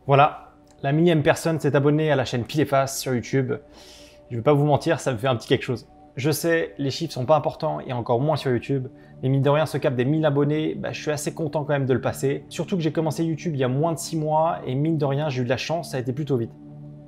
Voilà, la millième personne s'est abonnée à la chaîne Pile et Face sur YouTube. Je ne vais pas vous mentir, ça me fait un petit quelque chose. Je sais, les chiffres sont pas importants et encore moins sur YouTube, mais mine de rien, ce cap des 1000 abonnés, je suis assez content quand même de le passer. Surtout que j'ai commencé YouTube il y a moins de 6 mois et mine de rien, j'ai eu de la chance, ça a été plutôt vite.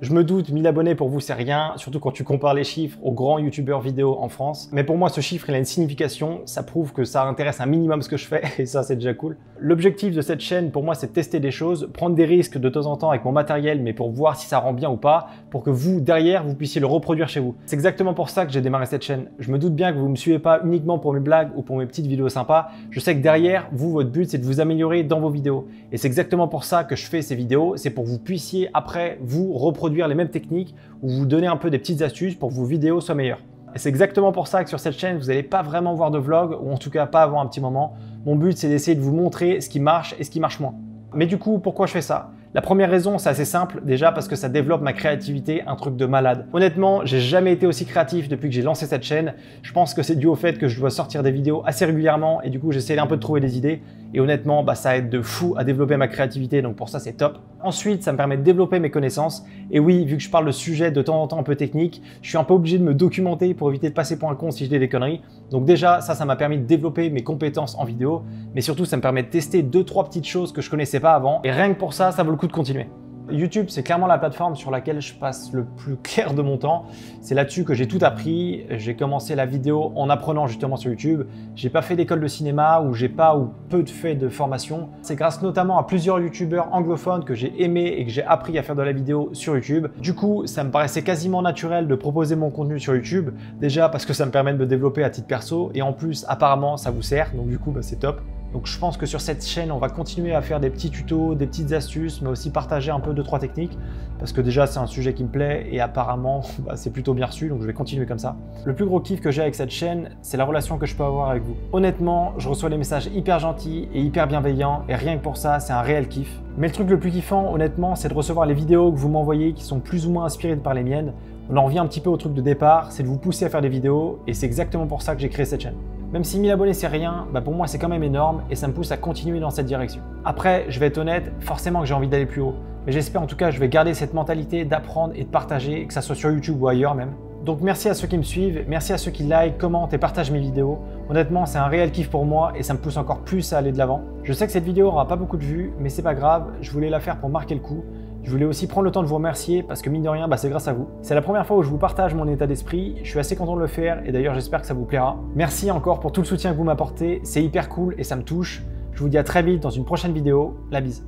Je me doute, 1000 abonnés pour vous c'est rien, surtout quand tu compares les chiffres aux grands youtubeurs vidéo en France. Mais pour moi ce chiffre il a une signification, ça prouve que ça intéresse un minimum ce que je fais et ça c'est déjà cool. L'objectif de cette chaîne pour moi c'est de tester des choses, prendre des risques de temps en temps avec mon matériel mais pour voir si ça rend bien ou pas, pour que vous derrière vous puissiez le reproduire chez vous. C'est exactement pour ça que j'ai démarré cette chaîne. Je me doute bien que vous me suivez pas uniquement pour mes blagues ou pour mes petites vidéos sympas, je sais que derrière vous votre but c'est de vous améliorer dans vos vidéos. Et c'est exactement pour ça que je fais ces vidéos, c'est pour que vous puissiez après vous reproduire les mêmes techniques ou vous donner un peu des petites astuces pour que vos vidéos soient meilleures. Et c'est exactement pour ça que sur cette chaîne, vous n'allez pas vraiment voir de vlog ou en tout cas pas avant un petit moment. Mon but, c'est d'essayer de vous montrer ce qui marche et ce qui marche moins. Mais du coup, pourquoi je fais ça? La première raison, c'est assez simple, déjà parce que ça développe ma créativité, un truc de malade. Honnêtement, j'ai jamais été aussi créatif depuis que j'ai lancé cette chaîne. Je pense que c'est dû au fait que je dois sortir des vidéos assez régulièrement et du coup, j'essaie un peu de trouver des idées. Et honnêtement, ça aide de fou à développer ma créativité, donc pour ça, c'est top. Ensuite, ça me permet de développer mes connaissances. Et oui, vu que je parle de sujets de temps en temps un peu techniques, je suis un peu obligé de me documenter pour éviter de passer pour un con si je dis des conneries. Donc déjà, ça m'a permis de développer mes compétences en vidéo. Mais surtout, ça me permet de tester 2-3 petites choses que je connaissais pas avant. Et rien que pour ça, ça vaut le coup de continuer. YouTube, c'est clairement la plateforme sur laquelle je passe le plus clair de mon temps. C'est là-dessus que j'ai tout appris. J'ai commencé la vidéo en apprenant justement sur YouTube. J'ai pas fait d'école de cinéma ou j'ai pas ou peu de fait de formation. C'est grâce notamment à plusieurs youtubeurs anglophones que j'ai aimé et que j'ai appris à faire de la vidéo sur YouTube. Du coup, ça me paraissait quasiment naturel de proposer mon contenu sur YouTube. Déjà parce que ça me permet de me développer à titre perso et en plus, apparemment, ça vous sert. Donc du coup, c'est top. Donc je pense que sur cette chaîne, on va continuer à faire des petits tutos, des petites astuces, mais aussi partager un peu 2-3 techniques, parce que déjà c'est un sujet qui me plaît et apparemment c'est plutôt bien reçu, donc je vais continuer comme ça. Le plus gros kiff que j'ai avec cette chaîne, c'est la relation que je peux avoir avec vous. Honnêtement, je reçois des messages hyper gentils et hyper bienveillants, et rien que pour ça, c'est un réel kiff. Mais le truc le plus kiffant, honnêtement, c'est de recevoir les vidéos que vous m'envoyez qui sont plus ou moins inspirées par les miennes. On en revient un petit peu au truc de départ, c'est de vous pousser à faire des vidéos, et c'est exactement pour ça que j'ai créé cette chaîne. Même si 1000 abonnés c'est rien, pour moi c'est quand même énorme et ça me pousse à continuer dans cette direction. Après, je vais être honnête, forcément que j'ai envie d'aller plus haut. Mais j'espère en tout cas que je vais garder cette mentalité d'apprendre et de partager, que ça soit sur YouTube ou ailleurs même. Donc merci à ceux qui me suivent, merci à ceux qui like, commentent et partagent mes vidéos. Honnêtement, c'est un réel kiff pour moi et ça me pousse encore plus à aller de l'avant. Je sais que cette vidéo aura pas beaucoup de vues, mais c'est pas grave, je voulais la faire pour marquer le coup. Je voulais aussi prendre le temps de vous remercier parce que mine de rien, c'est grâce à vous. C'est la première fois où je vous partage mon état d'esprit, je suis assez content de le faire et d'ailleurs j'espère que ça vous plaira. Merci encore pour tout le soutien que vous m'apportez, c'est hyper cool et ça me touche. Je vous dis à très vite dans une prochaine vidéo, la bise.